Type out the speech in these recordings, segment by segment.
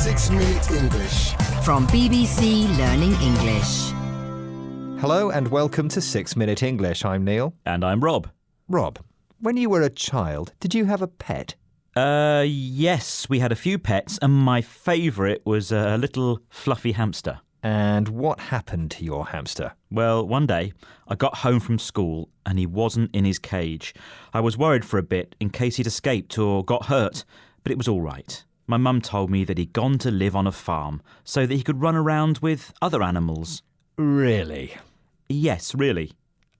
6 Minute English. From BBC Learning English. Hello and welcome to 6 Minute English. I'm Neil. And I'm Rob. Rob, when you were a child, did you have a pet? Yes, we had a few pets, and my favourite was a little fluffy hamster. And what happened to your hamster? Well, one day, I got home from school and he wasn't in his cage. I was worried for a bit in case he'd escaped or got hurt, but it was all right. My mum told me that he'd gone to live on a farm so that he could run around with other animals. Really? Yes, really.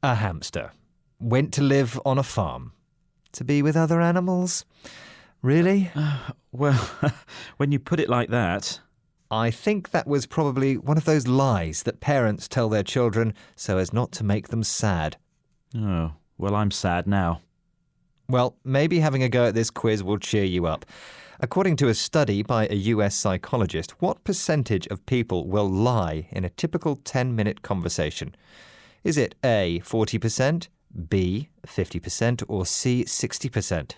A hamster went to live on a farm to be with other animals? Really? Well, when you put it like that... I think that was probably one of those lies that parents tell their children so as not to make them sad. Oh, well, I'm sad now. Well, maybe having a go at this quiz will cheer you up. According to a study by a US psychologist, what percentage of people will lie in a typical 10-minute conversation? Is it A, 40%, B, 50%, or C, 60%?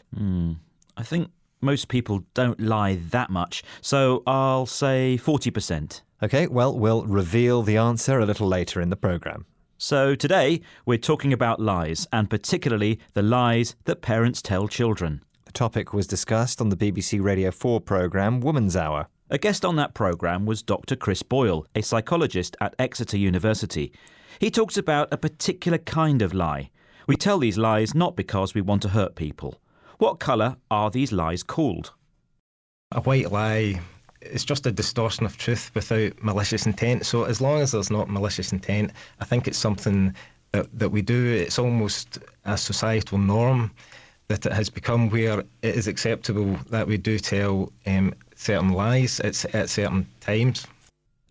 I think most people don't lie that much, so I'll say 40%. OK, well, we'll reveal the answer a little later in the programme. So today, we're talking about lies, and particularly the lies that parents tell children. The topic was discussed on the BBC Radio 4 programme Woman's Hour. A guest on that programme was Dr. Chris Boyle, a psychologist at Exeter University. He talks about a particular kind of lie. We tell these lies not because we want to hurt people. What colour are these lies called? A white lie is just a distortion of truth without malicious intent. So as long as there's not malicious intent, I think it's something that we do. It's almost a societal norm that it has become where it is acceptable that we do tell certain lies at certain times.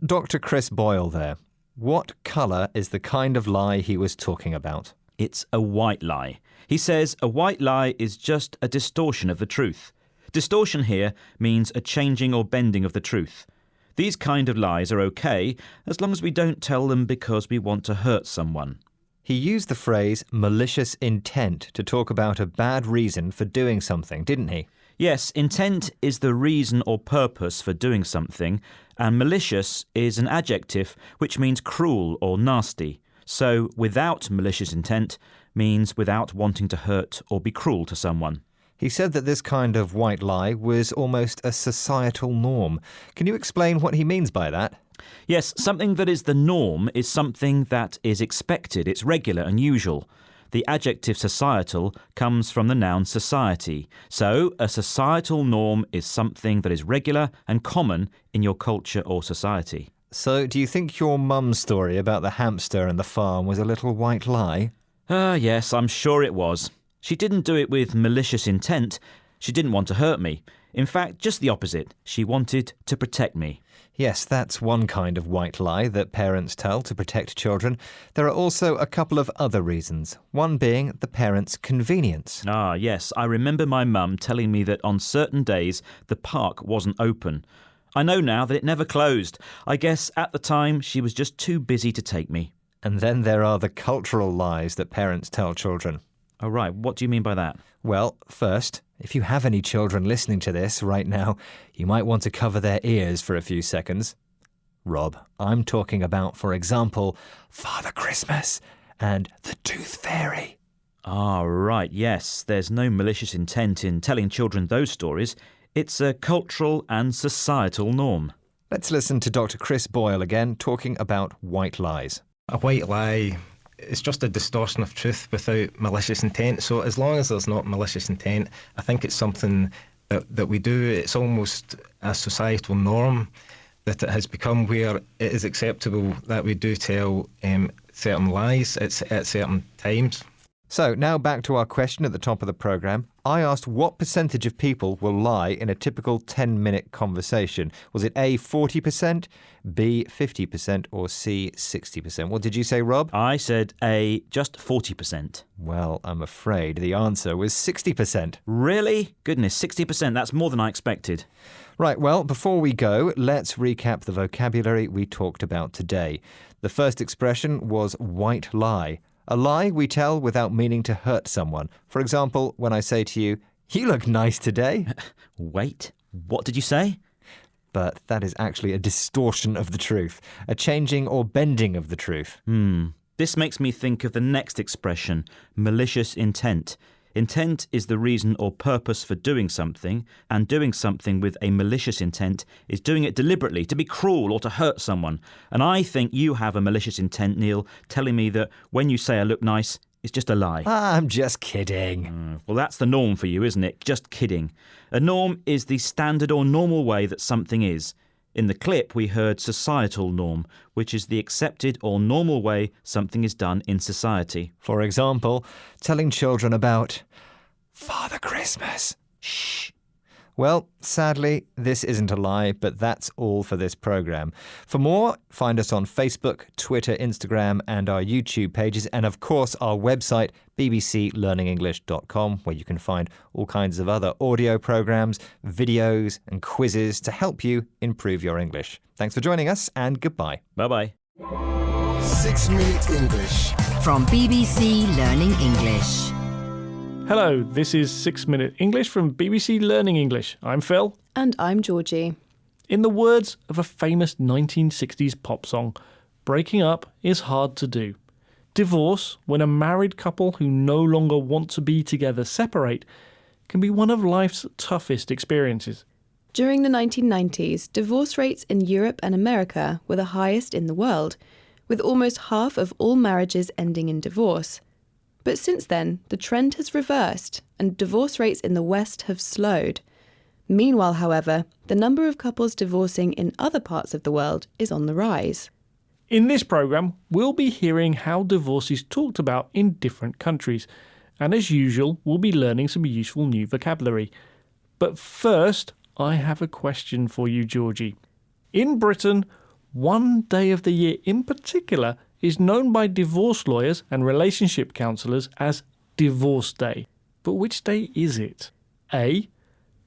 Dr. Chris Boyle there. What colour is the kind of lie he was talking about? It's a white lie. He says a white lie is just a distortion of the truth. Distortion here means a changing or bending of the truth. These kind of lies are okay as long as we don't tell them because we want to hurt someone. He used the phrase malicious intent to talk about a bad reason for doing something, didn't he? Yes, intent is the reason or purpose for doing something, and malicious is an adjective which means cruel or nasty. So without malicious intent means without wanting to hurt or be cruel to someone. He said that this kind of white lie was almost a societal norm. Can you explain what he means by that? Yes, something that is the norm is something that is expected. It's regular and usual. The adjective societal comes from the noun society. So a societal norm is something that is regular and common in your culture or society. So do you think your mum's story about the hamster and the farm was a little white lie? Yes, I'm sure it was. She didn't do it with malicious intent. She didn't want to hurt me. In fact, just the opposite. She wanted to protect me. Yes, that's one kind of white lie that parents tell to protect children. There are also a couple of other reasons, one being the parents' convenience. Yes, I remember my mum telling me that on certain days the park wasn't open. I know now that it never closed. I guess at the time she was just too busy to take me. And then there are the cultural lies that parents tell children. Oh, right. What do you mean by that? Well, first, if you have any children listening to this right now, you might want to cover their ears for a few seconds. Rob, I'm talking about, for example, Father Christmas and the Tooth Fairy. Right. Yes, there's no malicious intent in telling children those stories. It's a cultural and societal norm. Let's listen to Dr. Chris Boyle again talking about white lies. A white lie is just a distortion of truth without malicious intent. So as long as there's not malicious intent, I think it's something that we do. It's almost a societal norm that it has become where it is acceptable that we do tell certain lies at certain times. So now back to our question at the top of the programme. I asked what percentage of people will lie in a typical 10-minute conversation. Was it A, 40%, B, 50%, or C, 60%? What did you say, Rob? I said A, just 40%. Well, I'm afraid the answer was 60%. Really? Goodness, 60%. That's more than I expected. Right, well, before we go, let's recap the vocabulary we talked about today. The first expression was white lie. A lie we tell without meaning to hurt someone. For example, when I say to you, "You look nice today." Wait, what did you say? but that is actually a distortion of the truth, a changing or bending of the truth. This makes me think of the next expression, malicious intent. Intent is the reason or purpose for doing something, and doing something with a malicious intent is doing it deliberately, to be cruel or to hurt someone. And I think you have a malicious intent, Neil, telling me that when you say I look nice, it's just a lie. I'm just kidding. Well, that's the norm for you, isn't it? Just kidding. A norm is the standard or normal way that something is. In the clip, we heard societal norm, which is the accepted or normal way something is done in society. For example, telling children about Father Christmas. Shh. Well, sadly, this isn't a lie, but that's all for this programme. For more, find us on Facebook, Twitter, Instagram and our YouTube pages, and of course our website bbclearningenglish.com, where you can find all kinds of other audio programmes, videos and quizzes to help you improve your English. Thanks for joining us and goodbye. Bye-bye. 6 Minute English. From BBC Learning English. Hello, this is 6 Minute English from BBC Learning English. I'm Phil. And I'm Georgie. In the words of a famous 1960s pop song, breaking up is hard to do. Divorce, when a married couple who no longer want to be together separate, can be one of life's toughest experiences. During the 1990s, divorce rates in Europe and America were the highest in the world, with almost half of all marriages ending in divorce. But since then, the trend has reversed and divorce rates in the West have slowed. Meanwhile, however, the number of couples divorcing in other parts of the world is on the rise. In this programme, we'll be hearing how divorce is talked about in different countries. And as usual, we'll be learning some useful new vocabulary. But first, I have a question for you, Georgie. In Britain, one day of the year in particular is known by divorce lawyers and relationship counsellors as Divorce Day. But which day is it? A.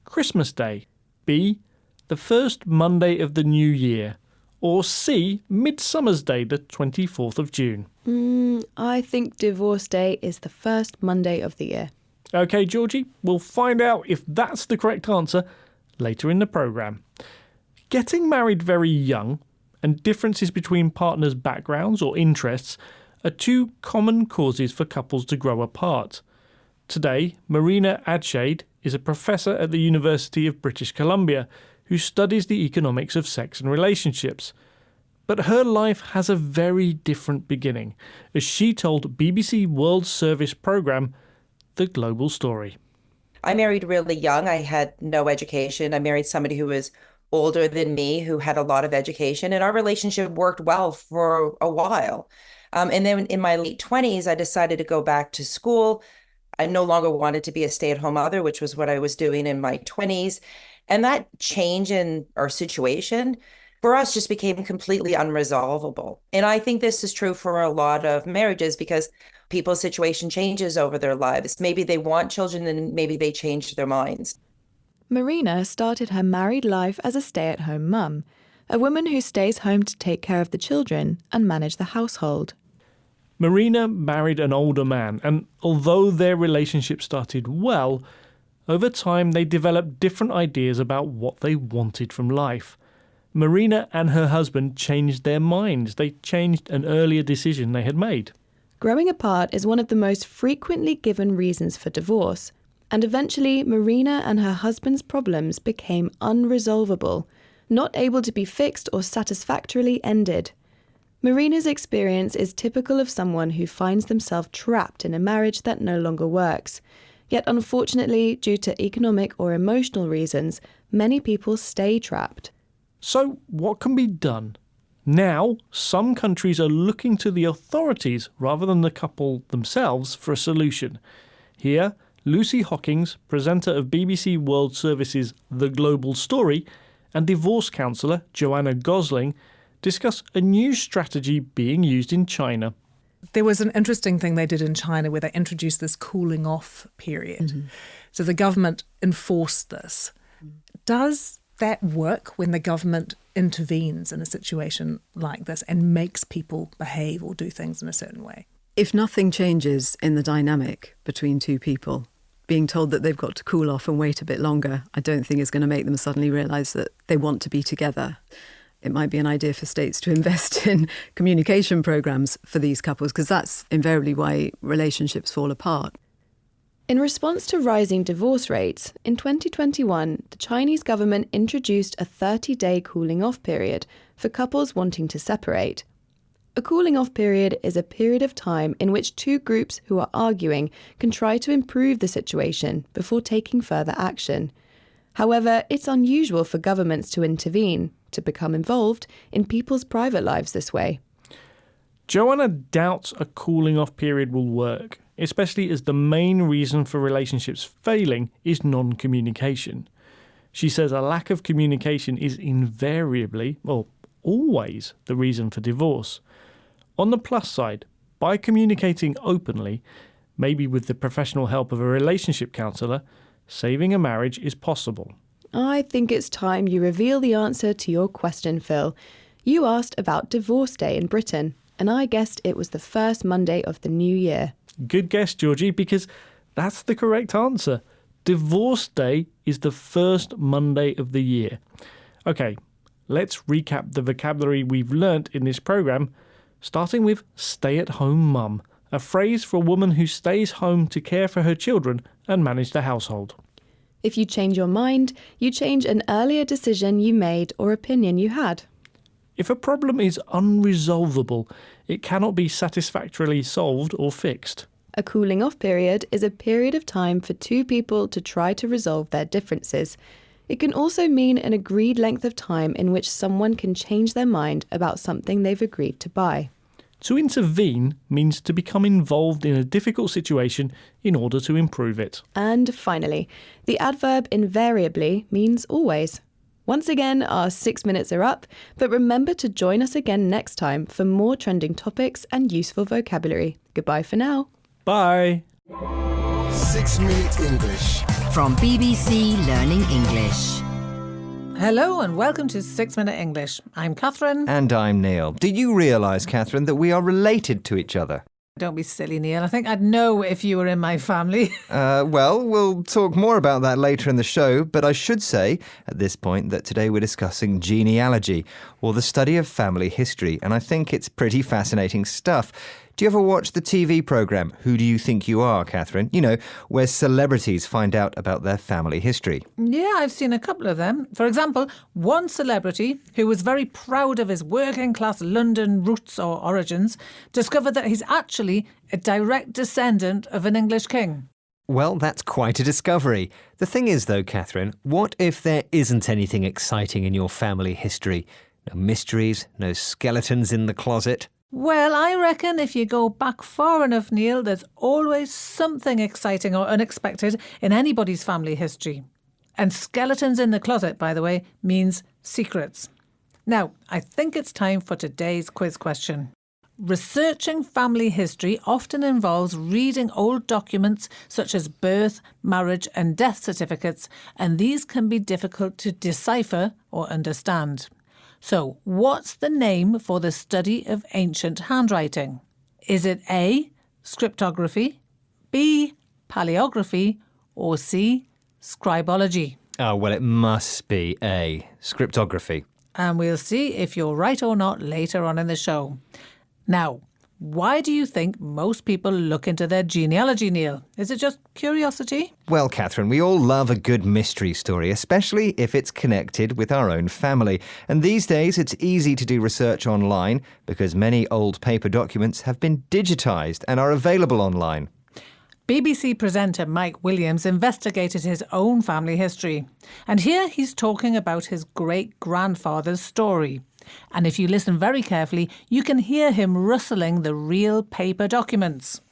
Christmas Day. B. The first Monday of the new year. Or C. Midsummer's Day, the 24th of June. I think Divorce Day is the first Monday of the year. OK, Georgie, we'll find out if that's the correct answer later in the programme. Getting married very young and differences between partners' backgrounds or interests are two common causes for couples to grow apart. Today, Marina Adshade is a professor at the University of British Columbia who studies the economics of sex and relationships. But her life has a very different beginning, as she told BBC World Service programme The Global Story. I married really young. I had no education. I married somebody who was older than me, who had a lot of education, and our relationship worked well for a while. And then in my late 20s, I decided to go back to school. I no longer wanted to be a stay-at-home mother, which was what I was doing in my 20s. And that change in our situation for us just became completely unresolvable. And I think this is true for a lot of marriages because people's situation changes over their lives. Maybe they want children and maybe they change their minds. Marina started her married life as a stay-at-home mum, a woman who stays home to take care of the children and manage the household. Marina married an older man, and although their relationship started well, over time they developed different ideas about what they wanted from life. Marina and her husband changed their minds. They changed an earlier decision they had made. Growing apart is one of the most frequently given reasons for divorce, and eventually Marina and her husband's problems became unresolvable, not able to be fixed or satisfactorily ended. Marina's experience is typical of someone who finds themselves trapped in a marriage that no longer works. Yet unfortunately, due to economic or emotional reasons, many people stay trapped. So what can be done? Now, some countries are looking to the authorities rather than the couple themselves for a solution. Here, Lucy Hockings, presenter of BBC World Service's The Global Story, and divorce counsellor Joanna Gosling discuss a new strategy being used in China. There was an interesting thing they did in China where they introduced this cooling off period. Mm-hmm. So the government enforced this. Does that work when the government intervenes in a situation like this and makes people behave or do things in a certain way? If nothing changes in the dynamic between two people, being told that they've got to cool off and wait a bit longer, I don't think is going to make them suddenly realise that they want to be together. It might be an idea for states to invest in communication programmes for these couples, because that's invariably why relationships fall apart. In response to rising divorce rates, in 2021, the Chinese government introduced a 30-day cooling-off period for couples wanting to separate. A cooling-off period is a period of time in which two groups who are arguing can try to improve the situation before taking further action. However, it's unusual for governments to intervene, to become involved in people's private lives this way. Joanna doubts a cooling-off period will work, especially as the main reason for relationships failing is non-communication. She says a lack of communication is invariably, well, always, the reason for divorce. On the plus side, by communicating openly, maybe with the professional help of a relationship counsellor, saving a marriage is possible. I think it's time you reveal the answer to your question, Phil. You asked about Divorce Day in Britain, and I guessed it was the first Monday of the new year. Good guess, Georgie, because that's the correct answer. Divorce Day is the first Monday of the year. OK, let's recap the vocabulary we've learnt in this programme, starting with stay-at-home mum, a phrase for a woman who stays home to care for her children and manage the household. If you change your mind, you change an earlier decision you made or opinion you had. If a problem is unresolvable, it cannot be satisfactorily solved or fixed. A cooling-off period is a period of time for two people to try to resolve their differences. It can also mean an agreed length of time in which someone can change their mind about something they've agreed to buy. To intervene means to become involved in a difficult situation in order to improve it. And finally, the adverb invariably means always. Once again, our 6 minutes are up, but remember to join us again next time for more trending topics and useful vocabulary. Goodbye for now. Bye. 6 Minute English. From BBC Learning English. Hello and welcome to 6 Minute English. I'm Catherine. And I'm Neil. Do you realise, Catherine, that we are related to each other? Don't be silly, Neil. I think I'd know if you were in my family. Well, we'll talk more about that later in the show, but I should say at this point that today we're discussing genealogy, or the study of family history, and I think it's pretty fascinating stuff. Do you ever watch the TV programme Who Do You Think You Are, Catherine? You know, where celebrities find out about their family history. Yeah, I've seen a couple of them. For example, one celebrity who was very proud of his working-class London roots or origins discovered that he's actually a direct descendant of an English king. Well, that's quite a discovery. The thing is, though, Catherine, what if there isn't anything exciting in your family history? No mysteries, no skeletons in the closet? Well, I reckon if you go back far enough, Neil, there's always something exciting or unexpected in anybody's family history. And skeletons in the closet, by the way, means secrets. Now, I think it's time for today's quiz question. Researching family history often involves reading old documents such as birth, marriage and death certificates, and these can be difficult to decipher or understand. So, what's the name for the study of ancient handwriting? Is it A, scriptography, B, paleography, or C, scribology? Oh, well, it must be A, scriptography. And we'll see if you're right or not later on in the show. Now, why do you think most people look into their genealogy, Neil? Is it just curiosity? Well, Catherine, we all love a good mystery story, especially if it's connected with our own family. And these days, it's easy to do research online because many old paper documents have been digitised and are available online. BBC presenter Mike Williams investigated his own family history. And here he's talking about his great-grandfather's story. And if you listen very carefully, you can hear him rustling the real paper documents.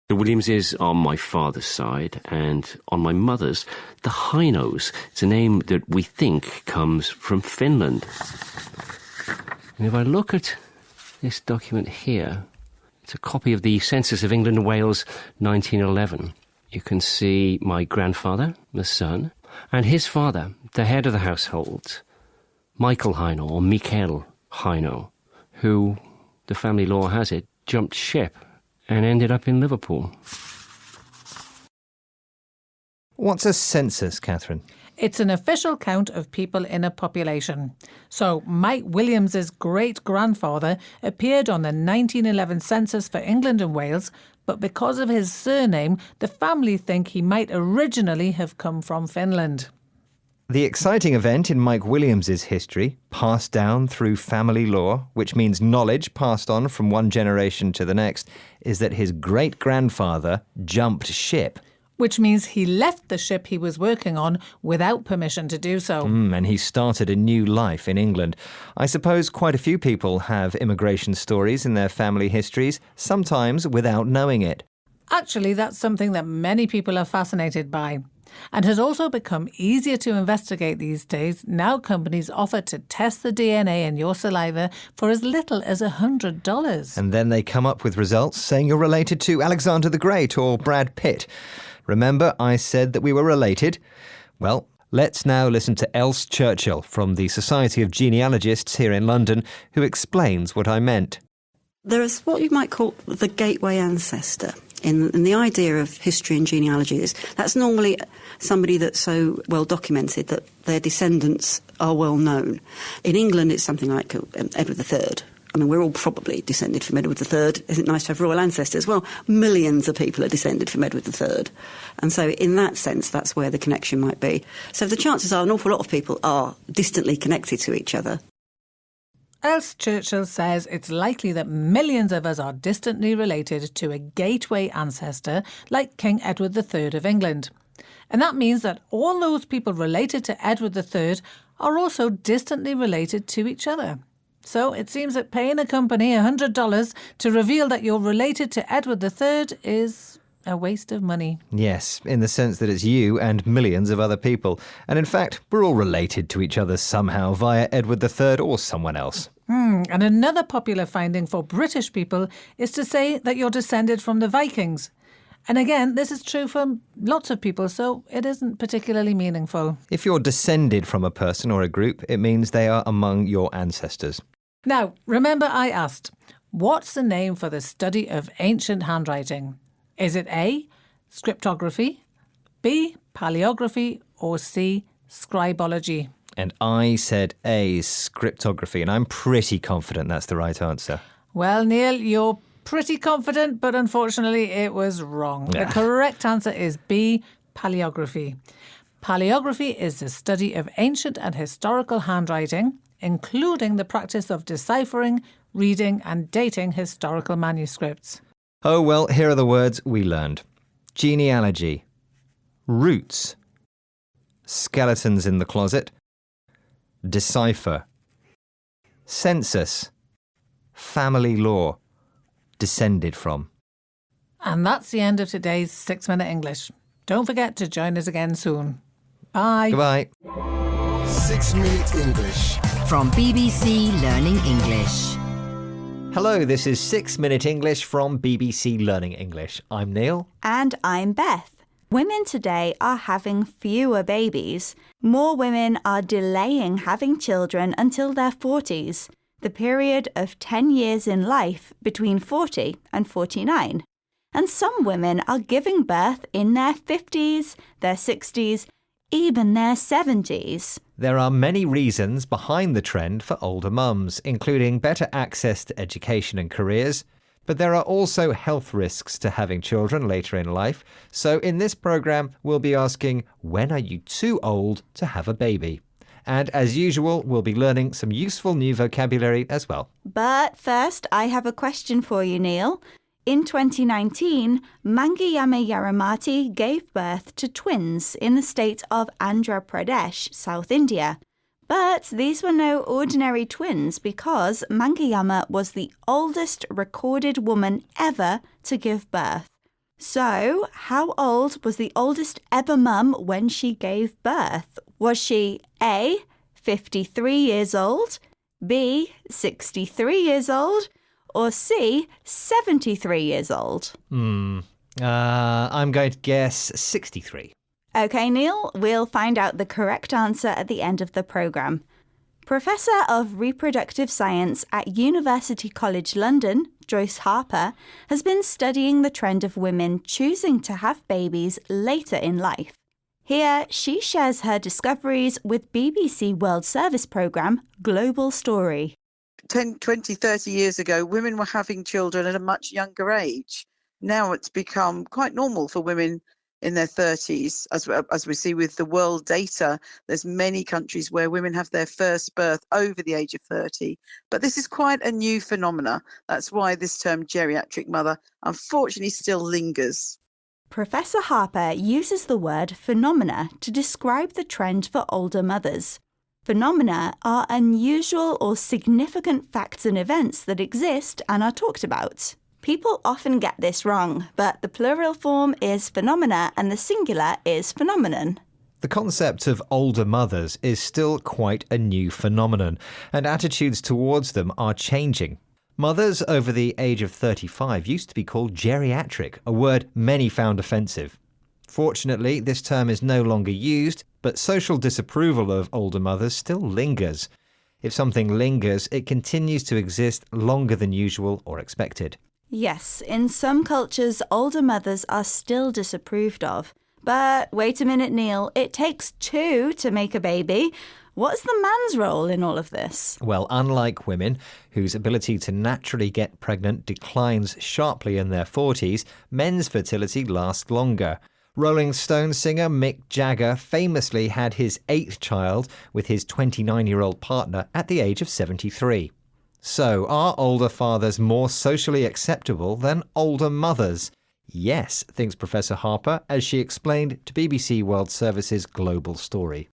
The Williamses on my father's side, and on my mother's, the Heinos. It's a name that we think comes from Finland. And if I look at this document here, it's a copy of the Census of England and Wales 1911. You can see my grandfather, the son, and his father, the head of the household, Michael Heino, or Mikael Heino, who, the family law has it, jumped ship and ended up in Liverpool. What's a census, Catherine? It's an official count of people in a population. So Mike Williams's great-grandfather appeared on the 1911 census for England and Wales, but because of his surname, the family think he might originally have come from Finland. The exciting event in Mike Williams's history, passed down through family law, which means knowledge passed on from one generation to the next, is that his great-grandfather jumped ship. Which means he left the ship he was working on without permission to do so. And he started a new life in England. I suppose quite a few people have immigration stories in their family histories, sometimes without knowing it. Actually, that's something that many people are fascinated by, and has also become easier to investigate these days. Now companies offer to test the DNA in your saliva for as little as $100. And then they come up with results saying you're related to Alexander the Great or Brad Pitt. Remember, I said that we were related? Well, let's now listen to Else Churchill from the Society of Genealogists here in London, who explains what I meant. There is what you might call the gateway ancestor. In the idea of history and genealogy is that's normally somebody that's so well documented that their descendants are well known. In England, it's something like Edward III. I mean, we're all probably descended from Edward III. Isn't it nice to have royal ancestors? Well, millions of people are descended from Edward III. And so in that sense, that's where the connection might be. So the chances are an awful lot of people are distantly connected to each other. Else Churchill says it's likely that millions of us are distantly related to a gateway ancestor like King Edward III of England. And that means that all those people related to Edward III are also distantly related to each other. So it seems that paying a company $100 to reveal that you're related to Edward III is a waste of money. Yes, in the sense that it's you and millions of other people. And in fact, we're all related to each other somehow via Edward III or someone else. And another popular finding for British people is to say that you're descended from the Vikings. And again, this is true for lots of people, so it isn't particularly meaningful. If you're descended from a person or a group, it means they are among your ancestors. Now, remember I asked, what's the name for the study of ancient handwriting? Is it A, scriptography, B, paleography, or C, scribology? And I said A, scriptography, and I'm pretty confident that's the right answer. Well, Neil, you're pretty confident, but unfortunately it was wrong. The correct answer is B, paleography. Paleography is the study of ancient and historical handwriting, including the practice of deciphering, reading and dating historical manuscripts. Oh, well, here are the words we learned. Genealogy, roots, skeletons in the closet, decipher, census, family law, descended from. And that's the end of today's 6 Minute English. Don't forget to join us again soon. Bye. Goodbye. 6 Minute English. From BBC Learning English. Hello, this is 6 Minute English from BBC Learning English. I'm Neil. And I'm Beth. Women today are having fewer babies. More women are delaying having children until their 40s, the period of 10 years in life between 40 and 49. And some women are giving birth in their 50s, their 60s, even their 70s. There are many reasons behind the trend for older mums, including better access to education and careers. But there are also health risks to having children later in life. So in this programme, we'll be asking, when are you too old to have a baby? And as usual, we'll be learning some useful new vocabulary as well. But first, I have a question for you, Neil. In 2019, Mangiyama Yaramati gave birth to twins in the state of Andhra Pradesh, South India. But these were no ordinary twins because Mangiyama was the oldest recorded woman ever to give birth. So, how old was the oldest ever mum when she gave birth? Was she A, 53 years old, B, 63 years old, or C, 73 years old? I'm going to guess 63. OK, Neil, we'll find out the correct answer at the end of the programme. Professor of Reproductive Science at University College London, Joyce Harper, has been studying the trend of women choosing to have babies later in life. Here, she shares her discoveries with BBC World Service programme Global Story. 10, 20, 30 years ago, women were having children at a much younger age. Now it's become quite normal for women in their 30s. As we see with the world data, there's many countries where women have their first birth over the age of 30. But this is quite a new phenomena. That's why this term geriatric mother unfortunately still lingers. Professor Harper uses the word phenomena to describe the trend for older mothers. Phenomena are unusual or significant facts and events that exist and are talked about. People often get this wrong, but the plural form is phenomena and the singular is phenomenon. The concept of older mothers is still quite a new phenomenon, and attitudes towards them are changing. Mothers over the age of 35 used to be called geriatric, a word many found offensive. Fortunately, this term is no longer used, but social disapproval of older mothers still lingers. If something lingers, it continues to exist longer than usual or expected. Yes, in some cultures, older mothers are still disapproved of. But wait a minute, Neil, it takes two to make a baby. What's the man's role in all of this? Well, unlike women, whose ability to naturally get pregnant declines sharply in their 40s, men's fertility lasts longer. Rolling Stone singer Mick Jagger famously had his 8th child with his 29-year-old partner at the age of 73. So, are older fathers more socially acceptable than older mothers? Yes, thinks Professor Harper, as she explained to BBC World Service's Global Story.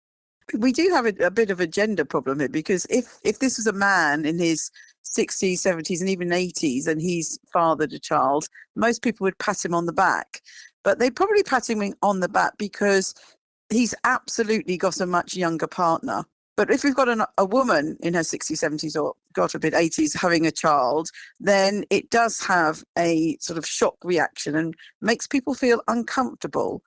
We do have a bit of a gender problem here, because if this was a man in his 60s, 70s and even 80s and he's fathered a child, most people would pat him on the back. But they probably pat him on the back because he's absolutely got a much younger partner. But if we've got a woman in her 60s, 70s or, God forbid, 80s having a child, then it does have a sort of shock reaction and makes people feel uncomfortable.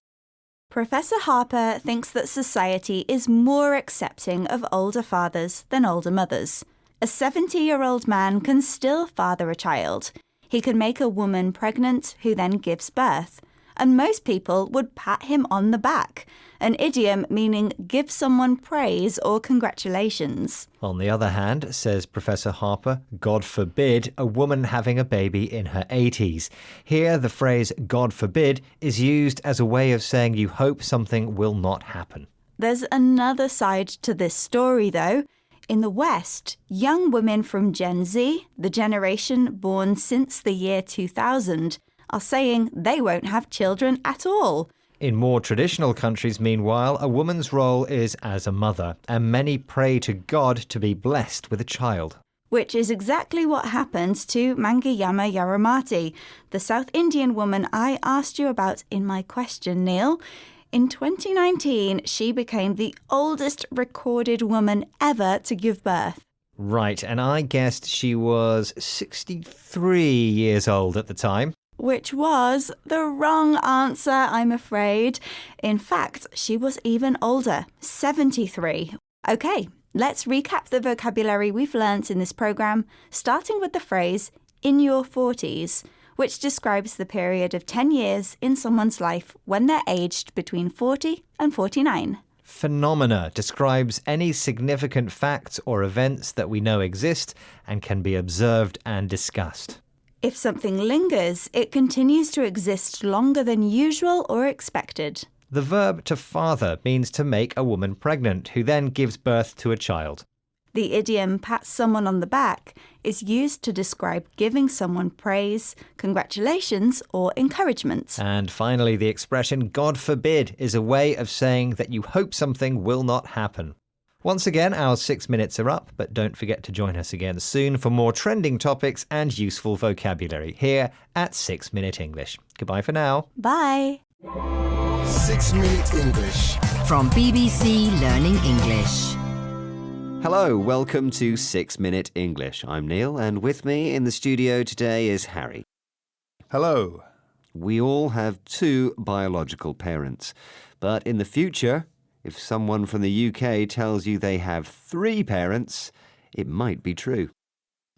Professor Harper thinks that society is more accepting of older fathers than older mothers. A 70-year-old man can still father a child. He can make a woman pregnant who then gives birth. And most people would pat him on the back, an idiom meaning give someone praise or congratulations. On the other hand, says Professor Harper, God forbid a woman having a baby in her 80s. Here, the phrase God forbid is used as a way of saying you hope something will not happen. There's another side to this story, though. In the West, young women from Gen Z, the generation born since the year 2000, are saying they won't have children at all. In more traditional countries, meanwhile, a woman's role is as a mother, and many pray to God to be blessed with a child. Which is exactly what happened to Mangayama Yaramati, the South Indian woman I asked you about in my question, Neil. In 2019, she became the oldest recorded woman ever to give birth. Right, and I guessed she was 63 years old at the time. Which was the wrong answer, I'm afraid. In fact, she was even older, 73. OK, let's recap the vocabulary we've learnt in this programme, starting with the phrase, in your 40s, which describes the period of 10 years in someone's life when they're aged between 40 and 49. Phenomena describes any significant facts or events that we know exist and can be observed and discussed. If something lingers, it continues to exist longer than usual or expected. The verb to father means to make a woman pregnant, who then gives birth to a child. The idiom pat someone on the back is used to describe giving someone praise, congratulations, or encouragement. And finally, the expression God forbid is a way of saying that you hope something will not happen. Once again, our 6 minutes are up, but don't forget to join us again soon for more trending topics and useful vocabulary here at 6 Minute English. Goodbye for now. Bye. 6 Minute English. From BBC Learning English. Hello, welcome to 6 Minute English. I'm Neil, and with me in the studio today is Harry. Hello. We all have 2 biological parents, but in the future, if someone from the UK tells you they have 3 parents, it might be true.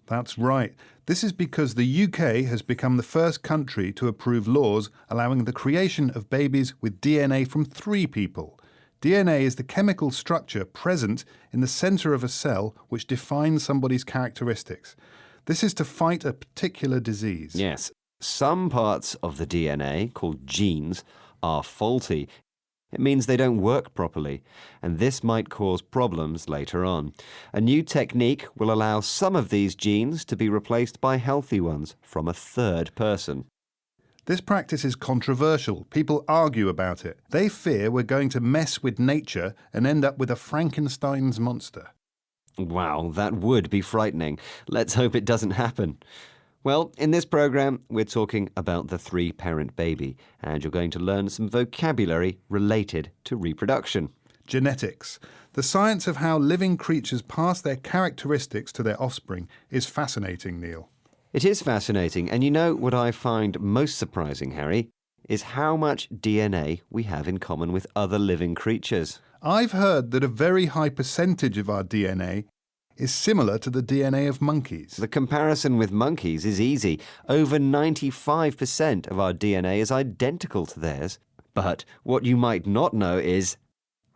That's right. This is because the UK has become the first country to approve laws allowing the creation of babies with DNA from 3 people. DNA is the chemical structure present in the centre of a cell which defines somebody's characteristics. This is to fight a particular disease. Yes. Some parts of the DNA, called genes, are faulty. It means they don't work properly, and this might cause problems later on. A new technique will allow some of these genes to be replaced by healthy ones from a third person. This practice is controversial. People argue about it. They fear we're going to mess with nature and end up with a Frankenstein's monster. Wow, that would be frightening. Let's hope it doesn't happen. Well, in this programme, we're talking about the 3-parent baby, and you're going to learn some vocabulary related to reproduction. Genetics. The science of how living creatures pass their characteristics to their offspring is fascinating, Neil. It is fascinating, and you know what I find most surprising, Harry, is how much DNA we have in common with other living creatures. I've heard that a very high percentage of our DNA is similar to the DNA of monkeys. The comparison with monkeys is easy. Over 95% of our DNA is identical to theirs. But what you might not know is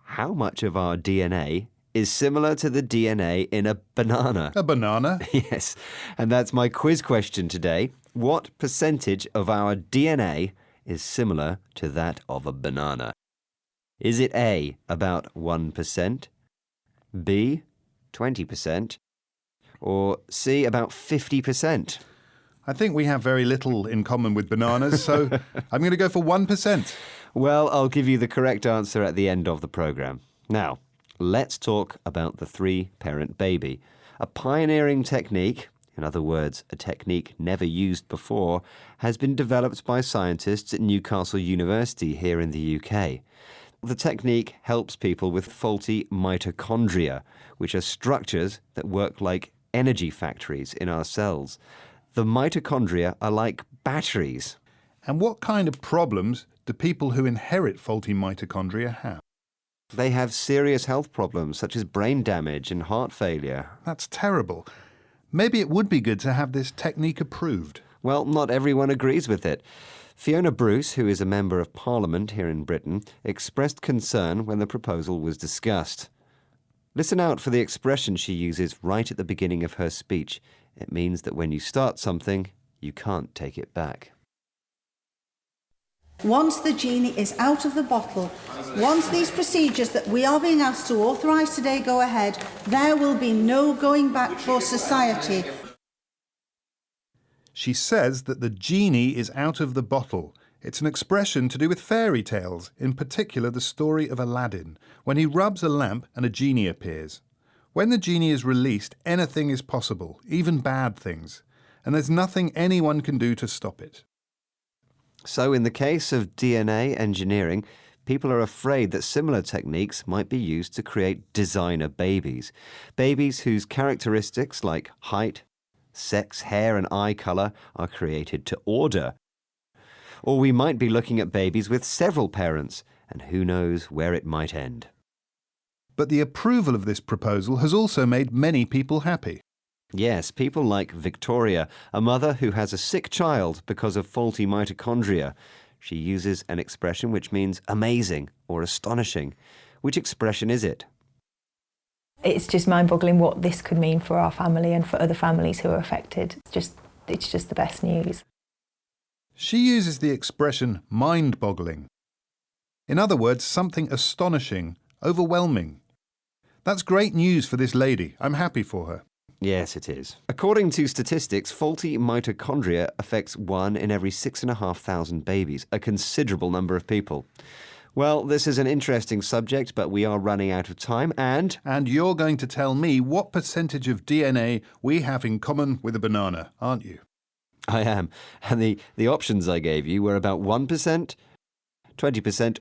how much of our DNA is similar to the DNA in a banana. A banana? Yes, and that's my quiz question today. What percentage of our DNA is similar to that of a banana? Is it A, about 1%, B, 20%, or C, about 50%? I think we have very little in common with bananas, so I'm going to go for 1%. Well, I'll give you the correct answer at the end of the programme. Now, let's talk about the 3-parent baby. A pioneering technique, in other words, a technique never used before, has been developed by scientists at Newcastle University here in the UK. The technique helps people with faulty mitochondria, which are structures that work like energy factories in our cells. The mitochondria are like batteries. And what kind of problems do people who inherit faulty mitochondria have? They have serious health problems such as brain damage and heart failure. That's terrible. Maybe it would be good to have this technique approved. Well, not everyone agrees with it. Fiona Bruce, who is a Member of Parliament here in Britain, expressed concern when the proposal was discussed. Listen out for the expression she uses right at the beginning of her speech. It means that when you start something, you can't take it back. Once the genie is out of the bottle, once these procedures that we are being asked to authorise today go ahead, there will be no going back for society. She says that the genie is out of the bottle. It's an expression to do with fairy tales, in particular the story of Aladdin, when he rubs a lamp and a genie appears. When the genie is released, anything is possible, even bad things, and there's nothing anyone can do to stop it. So in the case of DNA engineering, people are afraid that similar techniques might be used to create designer babies. Babies whose characteristics like height, sex, hair and eye colour are created to order. Or we might be looking at babies with several parents, and who knows where it might end. But the approval of this proposal has also made many people happy. Yes, people like Victoria, a mother who has a sick child because of faulty mitochondria. She uses an expression which means amazing or astonishing. Which expression is it? It's just mind-boggling what this could mean for our family and for other families who are affected. It's just the best news. She uses the expression mind-boggling. In other words, something astonishing, overwhelming. That's great news for this lady. I'm happy for her. Yes, it is. According to statistics, faulty mitochondria affects 1 in every 6,500 babies, a considerable number of people. Well, this is an interesting subject, but we are running out of time, and you're going to tell me what percentage of DNA we have in common with a banana, aren't you? I am. And the options I gave you were about 1%, 20%,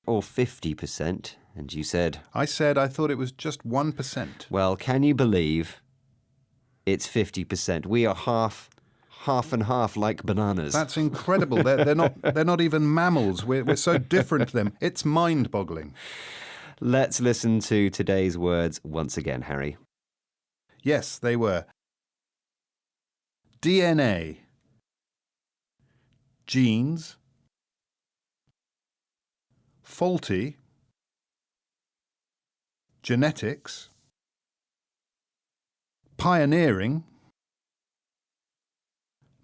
or 50%. And you said... I said I thought it was just 1%. Well, can you believe it's 50%? We are half and half like bananas. That's incredible. They're not even mammals. We're so different to them. It's mind-boggling. Let's listen to today's words once again, Harry. Yes, they were. DNA. Genes. Faulty. Genetics. Pioneering.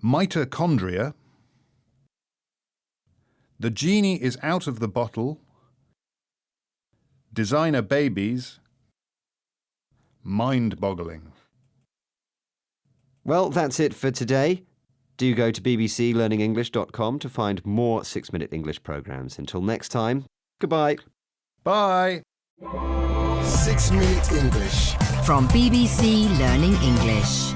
Mitochondria. The genie is out of the bottle. Designer babies. Mind-boggling. Well, that's it for today. Do go to bbclearningenglish.com to find more 6-Minute English programmes. Until next time, goodbye. Bye. 6 Minute English. From BBC Learning English.